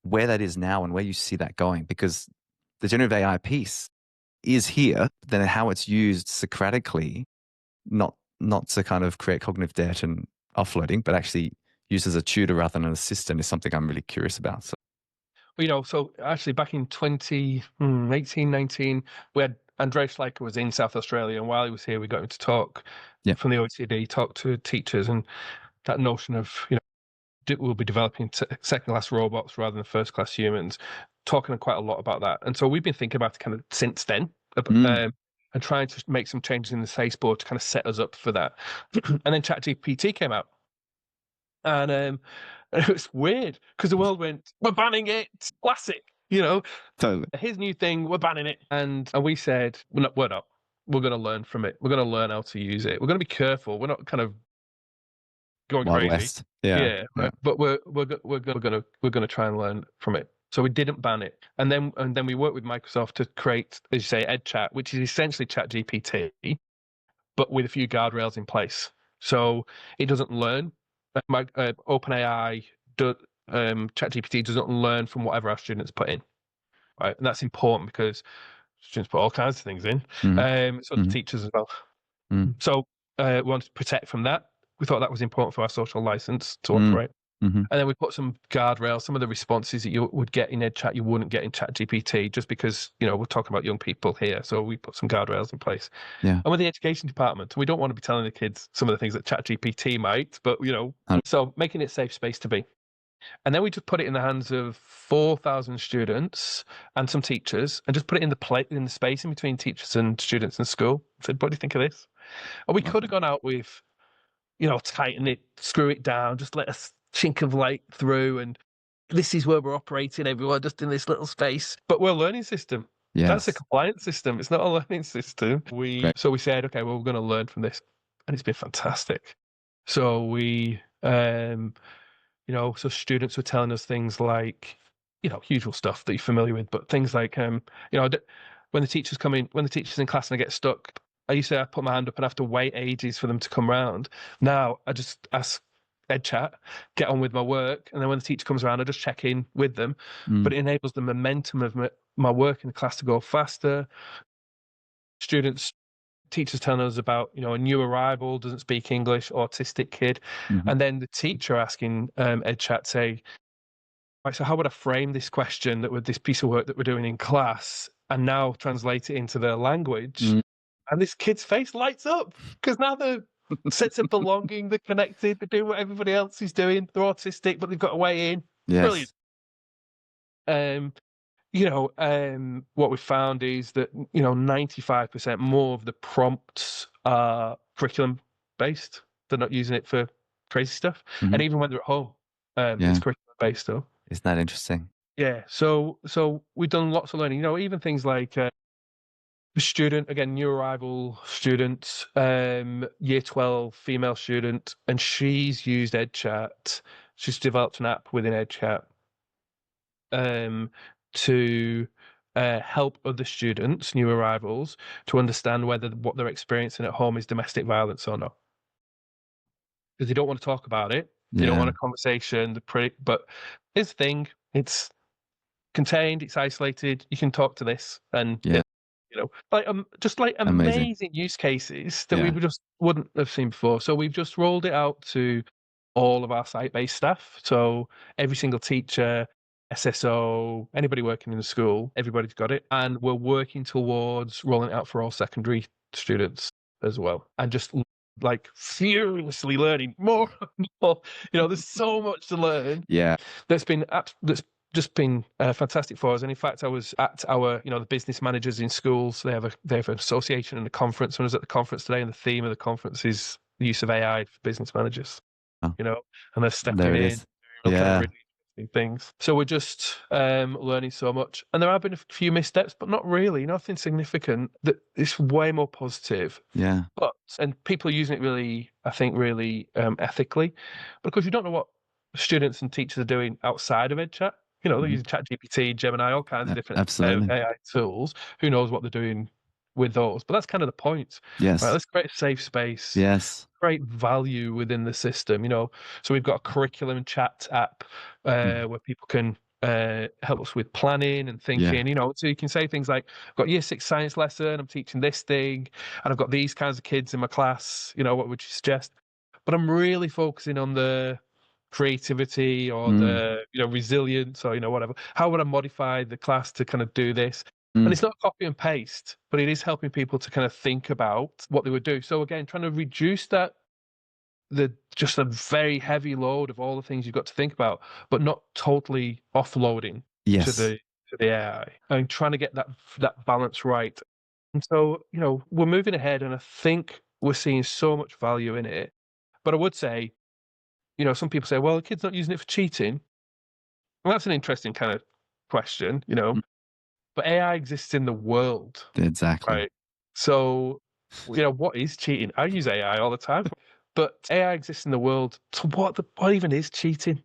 where that is now and where you see that going, because the generative AI piece is here, then how it's used Socratically, not to kind of create cognitive debt and offloading, but actually used as a tutor rather than an assistant, is something I'm really curious about. So, Well, so actually back in 2018, 19, we had Andreas Schleicher was in South Australia, and while he was here, we got him to talk from the OECD, talk to teachers, and that notion of, we'll be developing second-class robots rather than first-class humans, talking quite a lot about that. And so we've been thinking about it kind of since then, and trying to make some changes in the SACE board to kind of set us up for that. And then ChatGPT came out. And it was weird because the world went, we're banning it, classic, Totally. His new thing, we're banning it. And we said, we're not. We're going to learn from it. We're going to learn how to use it. We're going to be careful. We're not kind of going Wild crazy. West. Yeah. But we're going to try and learn from it. So we didn't ban it. And then we worked with Microsoft to create, as you say, EdChat, which is essentially ChatGPT, but with a few guardrails in place. So it doesn't learn. OpenAI, ChatGPT doesn't learn from whatever our students put in, right? And that's important because students put all kinds of things in, so the teachers as well. So we wanted to protect from that. We thought that was important for our social license to operate. And then we put some guardrails, some of the responses that you would get in EdChat, you wouldn't get in ChatGPT, just because, we're talking about young people here. So we put some guardrails in place. Yeah. And with the education department, we don't want to be telling the kids some of the things that ChatGPT might, but, so making it a safe space to be. And then we just put it in the hands of 4,000 students and some teachers, and just put it in the space in between teachers and students in school. Said, what do you think of this? And we could have gone out with, tighten it, screw it down, just let a chink of light through, and this is where we're operating, everyone, just in this little space. But we're a learning system. Yes. That's a compliance system. It's not a learning system. So we said, okay, well, we're going to learn from this, and it's been fantastic. So we, so students were telling us things like, usual stuff that you're familiar with, but things like, when the teachers in class and I get stuck, I used to put my hand up and have to wait ages for them to come round. Now I just ask EdChat, get on with my work, and then when the teacher comes around, I just check in with them. But it enables the momentum of my work in the class to go faster. Teachers telling us about, a new arrival, doesn't speak English, autistic kid, and then the teacher asking EdChat, say, right, so how would I frame this question with this piece of work that we're doing in class, and now translate it into their language? And this kid's face lights up because now they're sense of belonging, they're connected, they're doing what everybody else is doing. They're autistic, but they've got a way in. Yes. Brilliant. What we found is that 95% more of the prompts are curriculum based. They're not using it for crazy stuff, and even when they're at home, it's curriculum based stuff. Isn't that interesting? Yeah. So we've done lots of learning. Even things like the student, again, new arrival student, year 12 female student, and she's used EdChat. She's developed an app within EdChat to help other students, new arrivals, to understand whether what they're experiencing at home is domestic violence or not. Because they don't want to talk about it. They don't want a conversation. But here's the thing: it's contained, it's isolated. You can talk to this, and just like amazing use cases that we just wouldn't have seen before. So we've just rolled it out to all of our site-based staff. So every single teacher, SSO, anybody working in the school, everybody's got it. And we're working towards rolling it out for all secondary students as well. And just furiously learning more and more. There's so much to learn. Yeah. That's just been fantastic for us. And in fact, I was at our, the business managers in schools. They have an association and a conference. When I was at the conference today, and the theme of the conference is the use of AI for business managers. And they're stepping in. Kind of really interesting things. So we're just learning so much, and there have been a few missteps, but not really, nothing significant. That it's way more positive. Yeah. And people are using it really, I think, really ethically, because you don't know what students and teachers are doing outside of EdChat. They're using ChatGPT, Gemini, all kinds of different AI tools. Who knows what they're doing with those? But that's kind of the point. Yes. Right, let's create a safe space. Yes. Create value within the system. So we've got a curriculum chat app where people can help us with planning and thinking. So you can say things like, I've got year 6 science lesson, I'm teaching this thing, and I've got these kinds of kids in my class. What would you suggest? But I'm really focusing on the creativity or the resilience or whatever. How would I modify the class to kind of do this? And it's not copy and paste, but it is helping people to kind of think about what they would do. So again, trying to reduce just a very heavy load of all the things you've got to think about, but not totally offloading to Yes. the AI, and trying to get that balance right. And so, we're moving ahead, and I think we're seeing so much value in it. But I would say, some people say, well, the kid's not using it for cheating. Well, that's an interesting kind of question, Mm. but AI exists in the world, Exactly. right? So, what is cheating? I use AI all the time, but AI exists in the world. So what even is cheating?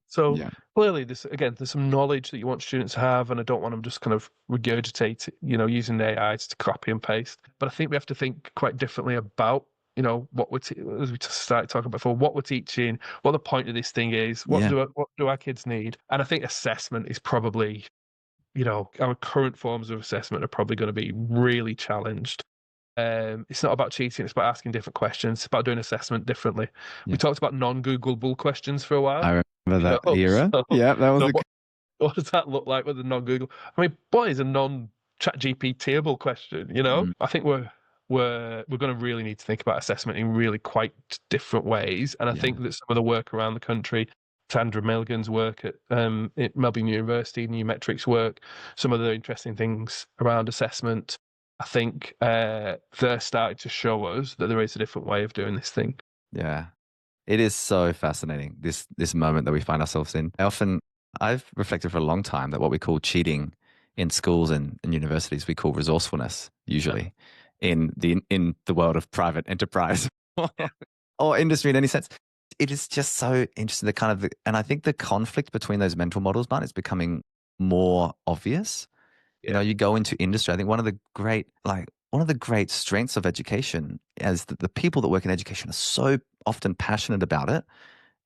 So Yeah. clearly there's some knowledge that you want students to have, and I don't want them just kind of regurgitate, using AI to copy and paste. But I think we have to think quite differently about, what as we started talking about before, what we're teaching, what the point of this thing is, what Yeah. do our kids need? And I think assessment is probably, our current forms of assessment are probably going to be really challenged. It's not about cheating, it's about asking different questions, it's about doing assessment differently. We Yeah. talked about non-Googleable questions for a while. I remember that era. So, Yeah, that was a what does that look like with the non-Google? I mean, what is a non-chat GPTable question, mm, I think we're going to really need to think about assessment in really quite different ways. And I yeah. think that some of the work around the country, Sandra Milligan's work at Melbourne University, New Metrics work, some of the interesting things around assessment, I think they're starting to show us that there is a different way of doing this thing. Yeah. It is so fascinating, this moment that we find ourselves in. I've reflected for a long time that what we call cheating in schools and universities, we call resourcefulness, Yeah. usually, in the world of private enterprise or industry in any sense. It is just so interesting, and I think the conflict between those mental models, man, is becoming more obvious. Yeah. You go into industry. I think one of the great strengths of education is that the people that work in education are so often passionate about it,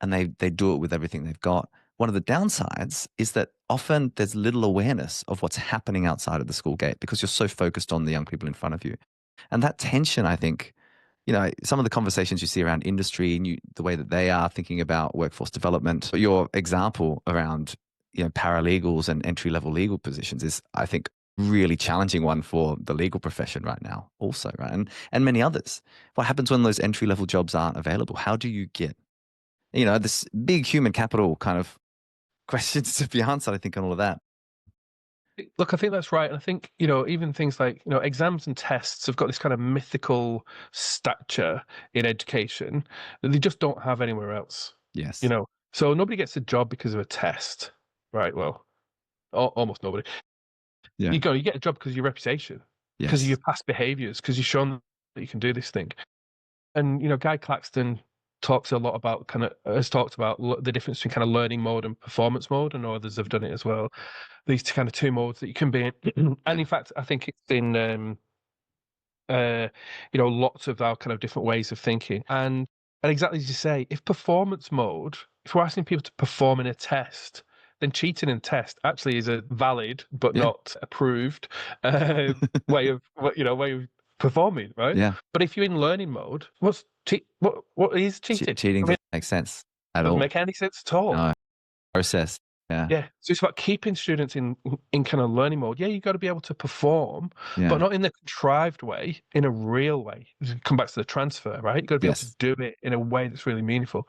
and they do it with everything they've got. One of the downsides is that often there's little awareness of what's happening outside of the school gate because you're so focused on the young people in front of you. And that tension, I think, some of the conversations you see around industry and the way that they are thinking about workforce development, your example around, paralegals and entry level legal positions is, I think, really challenging one for the legal profession right now also, right? And many others. What happens when those entry level jobs aren't available? How do you get, this big human capital kind of questions to be answered, I think, on all of that. Look, I think that's right. And I think, even things like, exams and tests have got this kind of mythical stature in education that they just don't have anywhere else. Yes. So nobody gets a job because of a test, right? Well, almost nobody. Yeah. You get a job because of your reputation, because of Yes. your past behaviors, because you've shown that you can do this thing. And, Guy Claxton talks a lot about has talked about the difference between kind of learning mode and performance mode, and others have done it as well. These kind of two modes that you can be in. And Yeah. in fact, I think it's in lots of our kind of different ways of thinking. And exactly as you say, if we're asking people to perform in a test, then cheating in a test actually is a valid but Yeah. not approved way of performing, right? Yeah. But if you're in learning mode, what is cheating? Cheating I mean, doesn't make sense at doesn't all. make any sense at all. No. Process. Yeah. Yeah, so it's about keeping students in kind of learning mode. Yeah, you got to be able to perform, Yeah. but not in the contrived way, in a real way. Come back to the transfer, right? You got to be able to Yes. do it in a way that's really meaningful.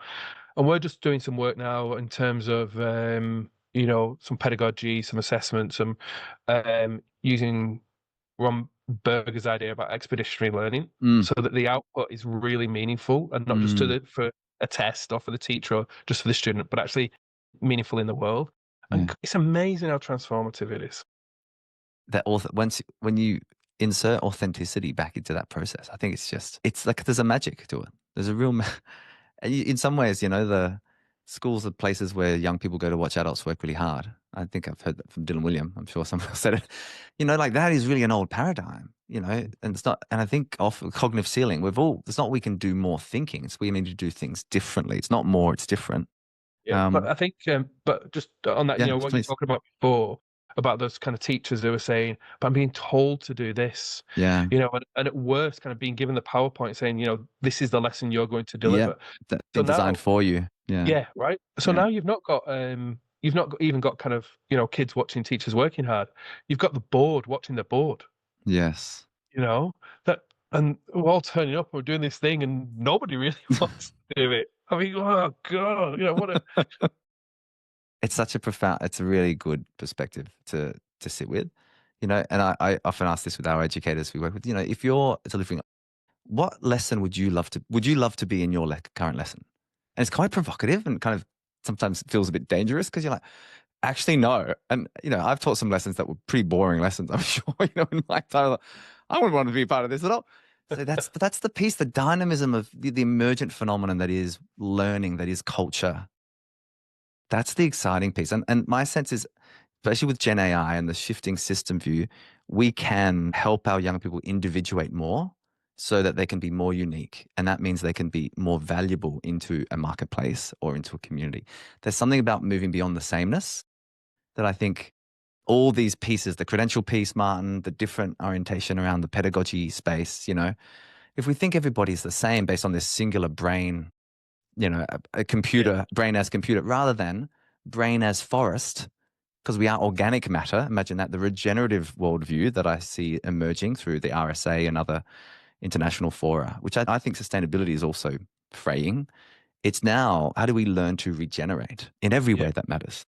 And we're just doing some work now in terms of some pedagogy, some assessment, some using Ron Berger's idea about expeditionary learning, Mm. so that the output is really meaningful and not just Mm. for a test or for the teacher or just for the student, but actually meaningful in the world. Yeah. And it's amazing how transformative it is. That when you insert authenticity back into that process, I think it's like there's a magic to it. There's a real and in some ways, the schools are places where young people go to watch adults work really hard. I think I've heard that from Dylan William. I'm sure someone else said it. Like that is really an old paradigm, and it's not, and I think off cognitive ceiling, it's not we can do more thinking. It's we need to do things differently. It's not more, it's different. Yeah, but I think, but just on that, Yeah, what you're please. talking about before, about those kind of teachers who were saying, but I'm being told to do this, Yeah. and at worst, kind of being given the PowerPoint saying, this is the lesson you're going to Yeah. deliver. That's So been designed now, for you. Yeah. yeah, right. So Yeah. now you've not got, You've not even got kind of, kids watching teachers working hard. You've got the board watching the board, Yes. that, and we're all turning up, we're doing this thing, and nobody really wants to do it. I mean, oh God, what a It's such a profound, it's a really good perspective to sit with, and I often ask this with our educators we work with, if you're delivering, what lesson would you love to be in your current lesson? And it's quite provocative and kind of sometimes feels a bit dangerous because you're like, actually, no. And, I've taught some lessons that were pretty boring lessons, I'm sure, in my time, like, I wouldn't want to be part of this at all. So that's the piece, the dynamism of the emergent phenomenon that is learning, that is culture. That's the exciting piece. And my sense is, especially with Gen AI and the shifting system view, we can help our young people individuate more so that they can be more unique. And that means they can be more valuable into a marketplace or into a community. There's something about moving beyond the sameness that I think all these pieces, the credential piece, Martin, the different orientation around the pedagogy space, if we think everybody's the same based on this singular brain, a computer, brain as computer, rather than brain as forest, because we are organic matter. Imagine that, the regenerative worldview that I see emerging through the RSA and other international fora, which I think sustainability is also fraying. It's now, how do we learn to regenerate in every way that matters?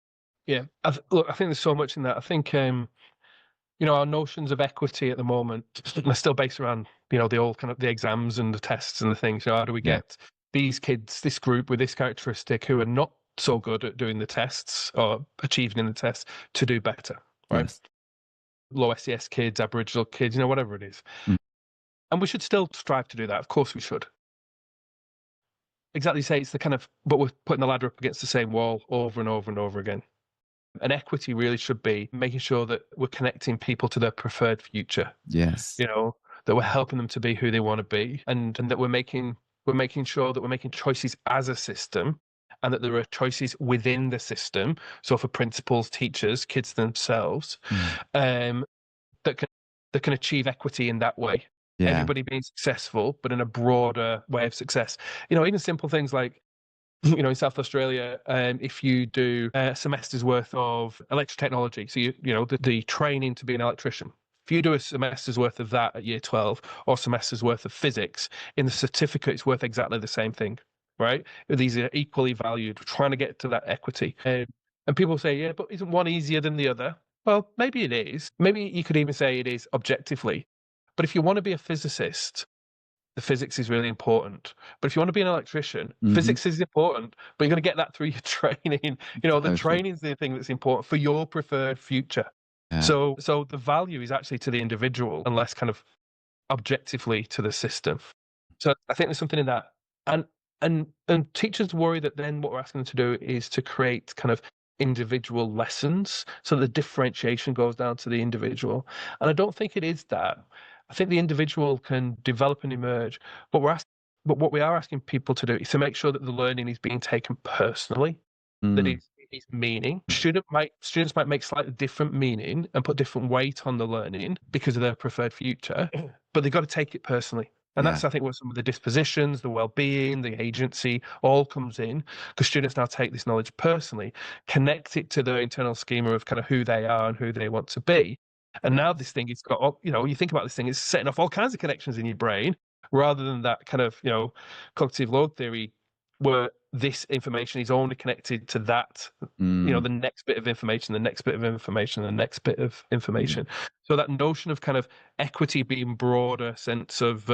Yeah. Look, I think there's so much in that. I think, our notions of equity at the moment are still based around, the old kind of the exams and the tests and the things. How do we get these kids, this group with this characteristic who are not so good at doing the tests or achieving in the tests to do better, right? Yes. Low SES kids, Aboriginal kids, whatever it is. Mm. And we should still strive to do that. Of course we should. Exactly say it's the kind of, but we're putting the ladder up against the same wall over and over and over again. And equity really should be making sure that we're connecting people to their preferred future. Yes. That we're helping them to be who they want to be, and that we're making sure that we're making choices as a system, and that there are choices within the system. So for principals, teachers, kids themselves, that can achieve equity in that way. Yeah. Everybody being successful, but in a broader way of success. Even simple things like, in South Australia, if you do a semester's worth of electric technology, so the training to be an electrician, if you do a semester's worth of that at year 12 or semester's worth of physics, in the certificate, it's worth exactly the same thing, right? These are equally valued. We're trying to get to that equity. And people say, yeah, but isn't one easier than the other? Well, maybe it is. Maybe you could even say it is objectively. But if you want to be a physicist, the physics is really important. But if you want to be an electrician, physics is important, but you're going to get that through your training. The training is the thing that's important for your preferred future. Yeah. So the value is actually to the individual and less kind of objectively to the system. So I think there's something in that. And teachers worry that then what we're asking them to do is to create kind of individual lessons. So the differentiation goes down to the individual. And I don't think it is that. I think the individual can develop and emerge, but what we are asking people to do is to make sure that the learning is being taken personally, that it is meaning. Students might make slightly different meaning and put different weight on the learning because of their preferred future, but they've got to take it personally. And that's, I think, where some of the dispositions, the well-being, the agency all comes in, because students now take this knowledge personally, connect it to their internal schema of kind of who they are and who they want to be. And now this thing, it's got, you think about this thing, it's setting off all kinds of connections in your brain, rather than that kind of, cognitive load theory, where this information is only connected to that, the next bit of information, the next bit of information, the next bit of information. So that notion of kind of equity being broader sense of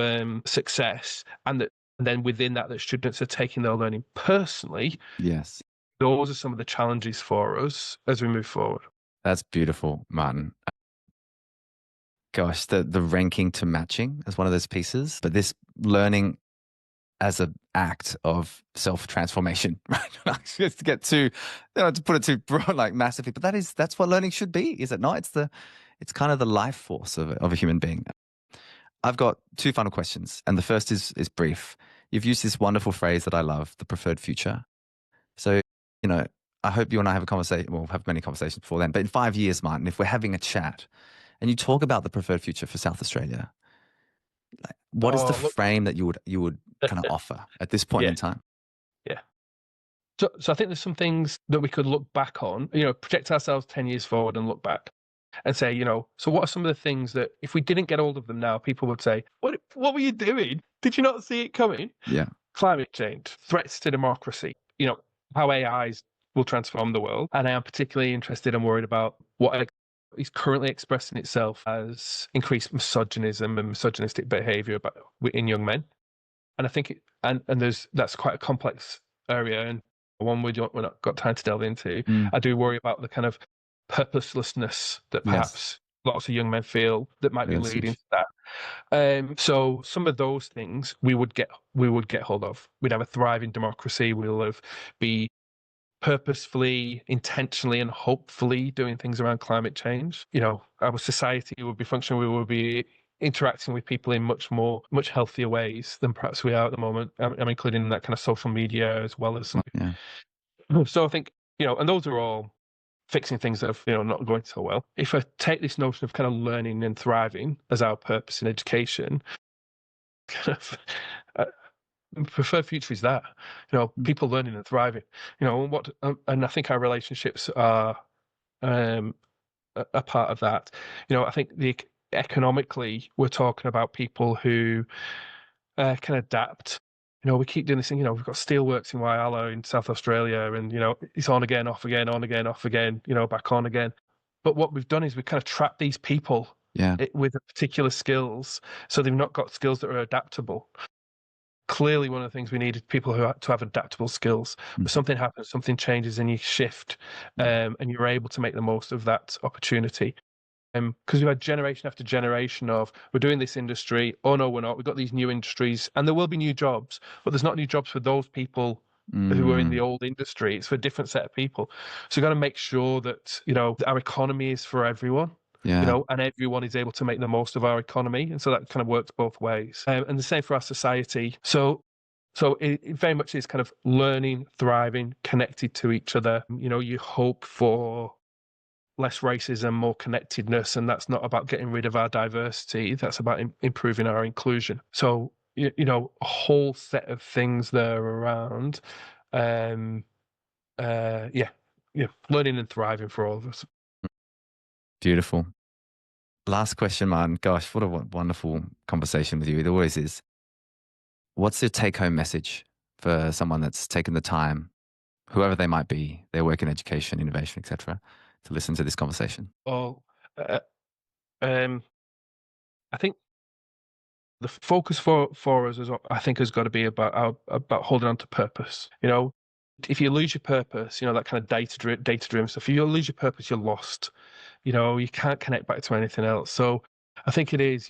success, and that then within that students are taking their learning personally. Yes. Those are some of the challenges for us as we move forward. That's beautiful, Martin. Gosh, the ranking to matching is one of those pieces, but this learning as an act of self-transformation, right? Just to get too, to put it too broad, like massively, but that's what learning should be, is it not? It's kind of the life force of a human being. I've got two final questions, and the first is brief. You've used this wonderful phrase that I love, the preferred future. So, I hope you and I have a conversation. We'll have many conversations before then, but in 5 years, Martin, if we're having a chat and you talk about the preferred future for South Australia, what is the frame that you would kind of offer at this point in time? Yeah. So I think there's some things that we could look back on, project ourselves 10 years forward and look back and say, so what are some of the things that if we didn't get hold of them now, people would say, what were you doing? Did you not see it coming? Yeah. Climate change, threats to democracy, how AIs will transform the world. And I am particularly interested and worried about what is currently expressing itself as increased misogynism and misogynistic behavior in young men. And I think that's quite a complex area and one we're not got time to delve into. I do worry about the kind of purposelessness that perhaps lots of young men feel that might be leading to that. So some of those things we would get hold of. We'd have a thriving democracy. We'll be purposefully, intentionally, and hopefully doing things around climate change. Our society would be functioning. We would be interacting with people in much healthier ways than perhaps we are at the moment. I'm including that kind of social media as well as some. Yeah. So I think, and those are all fixing things that are, not going so well. If I take this notion of kind of learning and thriving as our purpose in education, kind of, preferred future is that, people learning and thriving, and I think our relationships are a part of that. I think economically we're talking about people who can adapt. We keep doing this thing, we've got steelworks in Whyalla in South Australia and, it's on again, off again, on again, off again, back on again. But what we've done is we've kind of trapped these people with particular skills. So they've not got skills that are adaptable. Clearly, one of the things we need is people to have adaptable skills. But something happens, something changes, and you shift, and you're able to make the most of that opportunity. Because we've had generation after generation of we're doing this industry. Oh no, we're not. We've got these new industries, and there will be new jobs, but there's not new jobs for those people who are in the old industry. It's for a different set of people. So we've got to make sure that our economy is for everyone. And everyone is able to make the most of our economy. And so that kind of works both ways. And the same for our society. So it very much is kind of learning, thriving, connected to each other. You hope for less racism, more connectedness, and that's not about getting rid of our diversity. That's about improving our inclusion. So, a whole set of things there around, learning and thriving for all of us. Beautiful. Last question, Martin. Gosh, what a wonderful conversation with you. It always is. What's your take-home message for someone that's taken the time, whoever they might be, their work in education, innovation, etc., to listen to this conversation? Well, I think the focus for us has got to be about holding on to purpose. If you lose your purpose, that kind of data driven stuff. If you lose your purpose, you're lost. You can't connect back to anything else. So I think it is,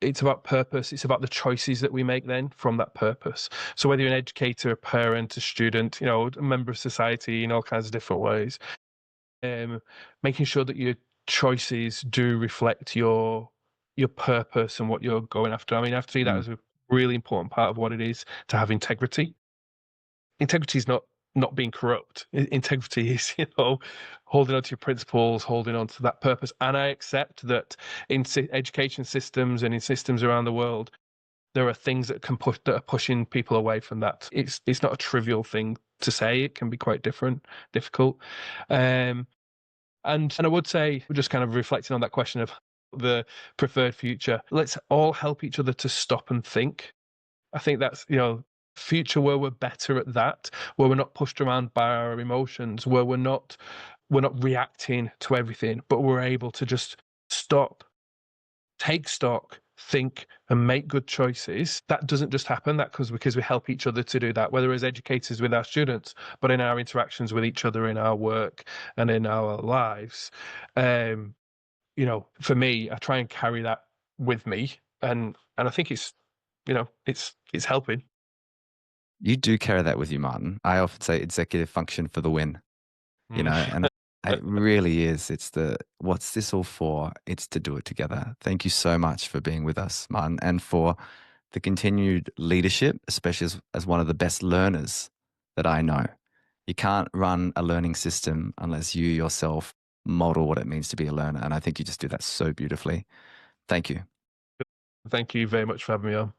it's about purpose. It's about the choices that we make then from that purpose. So whether you're an educator, a parent, a student, a member of society in all kinds of different ways, making sure that your choices do reflect your purpose and what you're going after. I mean, I see that as a really important part of what it is to have integrity. Integrity is not being corrupt. Integrity is, holding on to your principles, holding on to that purpose. And I accept that in education systems and in systems around the world, there are things that are pushing people away from that. It's not a trivial thing to say. It can be quite difficult. And I would say, we're just kind of reflecting on that question of the preferred future. Let's all help each other to stop and think. I think that's, future where we're better at that, where we're not pushed around by our emotions, where we're not reacting to everything, but we're able to just stop, take stock, think, and make good choices. That doesn't just happen. That because we help each other to do that, whether as educators with our students, but in our interactions with each other in our work and in our lives. For me, I try and carry that with me, and I think it's helping. You do carry that with you, Martin. I often say executive function for the win, and it really is. It's what's this all for? It's to do it together. Thank you so much for being with us, Martin, and for the continued leadership, especially as one of the best learners that I know. You can't run a learning system unless you yourself model what it means to be a learner. And I think you just do that so beautifully. Thank you. Thank you very much for having me on.